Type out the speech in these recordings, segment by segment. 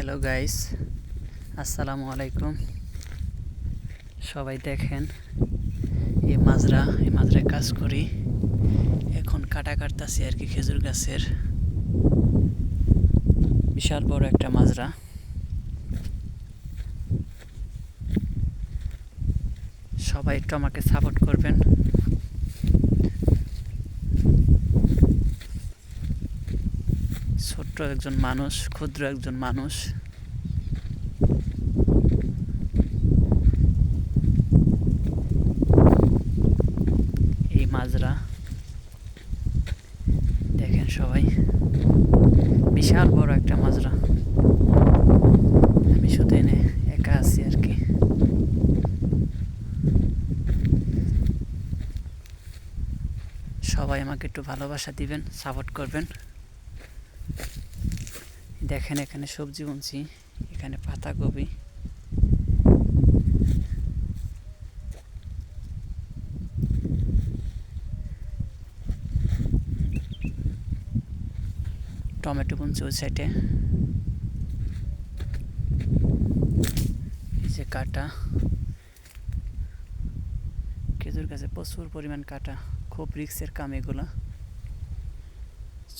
Hello guys, আসসালামু আলাইকুম। সবাই দেখেন এই মাজরায় কাজ করি। এখন কাটা কাটতাছি আর কি খেজুর গাছের। বিশাল বড় একটা মাজরা। সবাই একটু আমাকে সাপোর্ট করবেন। ছোট্ট একজন মানুষ, ক্ষুদ্র একজন মানুষ। এই মাজরা দেখেন সবাই, বিশাল বড় একটা মাজরা। আমি শুধু এনে একা আছি আর কি। সবাই আমাকে একটু ভালোবাসা দিবেন, সাপোর্ট করবেন। দেখেন এখানে সবজি বুনছি, এখানে পাতাকপি। টমেটো বুনছি ওই সাইডে। এই যে কাটা, খেজুর গাছে প্রচুর পরিমাণ কাটা। খুব রিক্সের কাম এগুলো।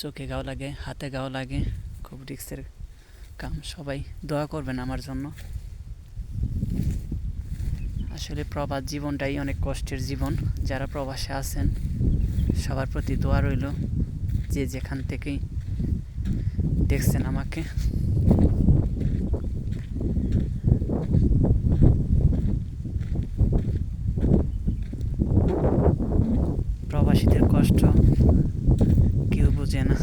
চোখে ঘাও লাগে, হাতে ঘাও লাগে, খুব রিক্সের কাম। সবাই দোয়া করবেন আমার জন্য। আসলে প্রবাস জীবনটাই অনেক কষ্টের জীবন। যারা প্রবাসে আছেন সবার প্রতি দোয়া রইল, যে যেখান থেকেই দেখছেন আমাকে। প্রবাসীদের কষ্ট কেউ বোঝে না,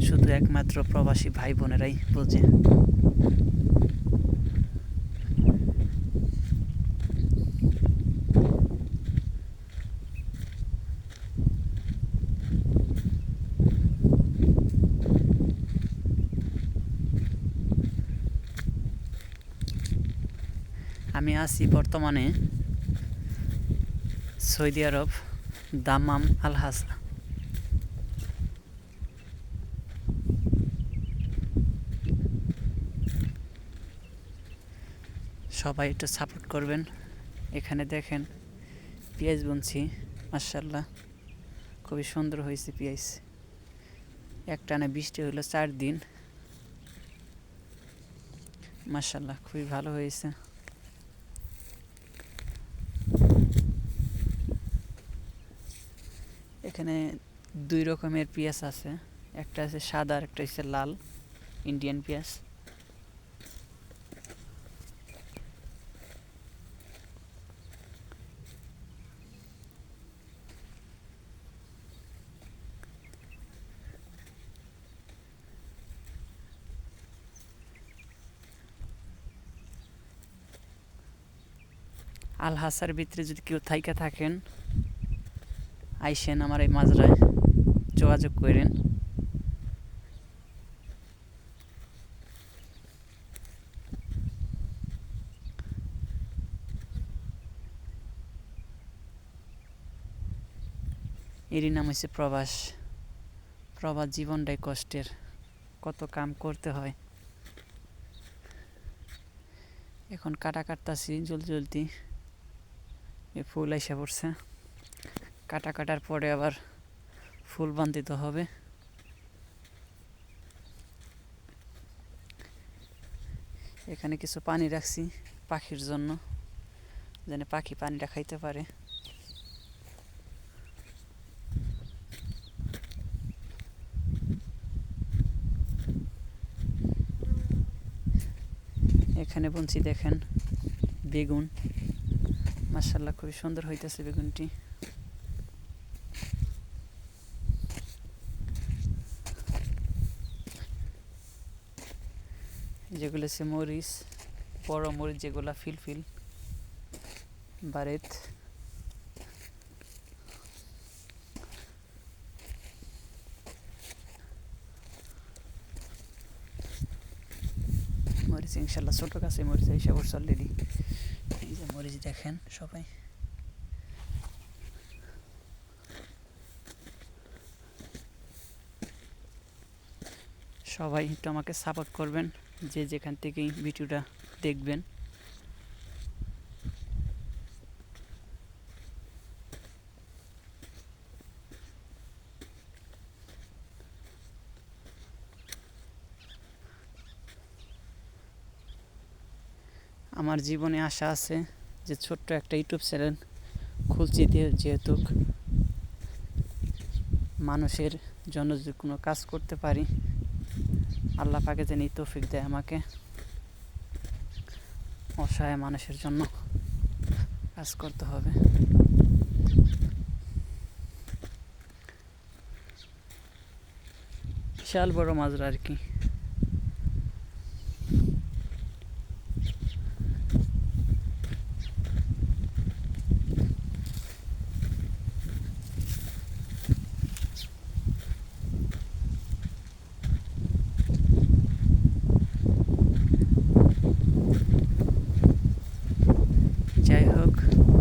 শুধু একমাত্র প্রবাসী ভাই বোনেরাই বোঝে। আমি আছি বর্তমানে সৌদি আরব, দাম্মাম আল হাসা। সবাই একটু সাপোর্ট করবেন। এখানে দেখেন পেঁয়াজ বুনছি, মাশাআল্লাহ খুবই সুন্দর হয়েছে পেঁয়াজ। একটানা বৃষ্টি হলো 4 দিন, মাশাআল্লাহ খুবই ভালো হয়েছে। এখানে 2 রকমের পেঁয়াজ আছে, একটা আছে সাদা আর একটা হচ্ছে লাল, ইন্ডিয়ান পেঁয়াজ। আল হাসার ভিতরে যদি কেউ থাইকা থাকেন, আইসেন আমার এই মাজরায়, যোগাযোগ করেন। এরই নাম হচ্ছে প্রবাস। প্রবাস জীবনটাই কষ্টের, কত কাম করতে হয়। এখন কাটা কাটতাছি জলদি জলদি। এ ফুল আইসা পড়ছে, কাটা কাটার পরে আবার ফুল বান্ধিতে হবে। এখানে কিছু পানি রাখছি পাখির জন্য, যেন পাখি পানিটা খাইতে পারে। এখানে বুনছি দেখেন বেগুন, মাশাআল্লাহ খুবই সুন্দর হইতেছে বেগুনটি। যেগুলো হচ্ছে মরিচ, বড় মরিচ যেগুলা ফিলফিল বারেত। মরিচ ইনশাল্লাহ ছোট গাছে মরিচ এসে পড়ছে অলরেডি। এই যে মরিচ দেখেন সবাই। সবাই একটু আমাকে সাপোর্ট করবেন, যে যেখান থেকেই ভিডিওটা দেখবেন। আমার জীবনে আশা আছে যে ছোট্ট একটা ইউটিউব চ্যানেল খুলছি, যেহেতু মানুষের জন্য যদি কোনো কাজ করতে পারি, আল্লাহ পাকে যেন এই তৌফিক দেয় আমাকে অসহায় মানুষের জন্য কাজ করতে হবে। বিশাল বড় মাজরা আর কি। যাই হোক,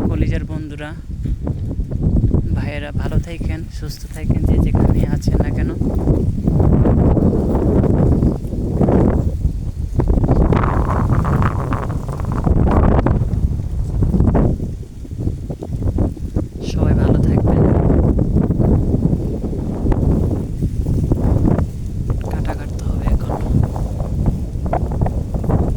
কলিজার বন্ধুরা, ভাইয়েরা, ভালো থাকেন, সুস্থ থাকেন, যে যেখানে আছেন না কেন।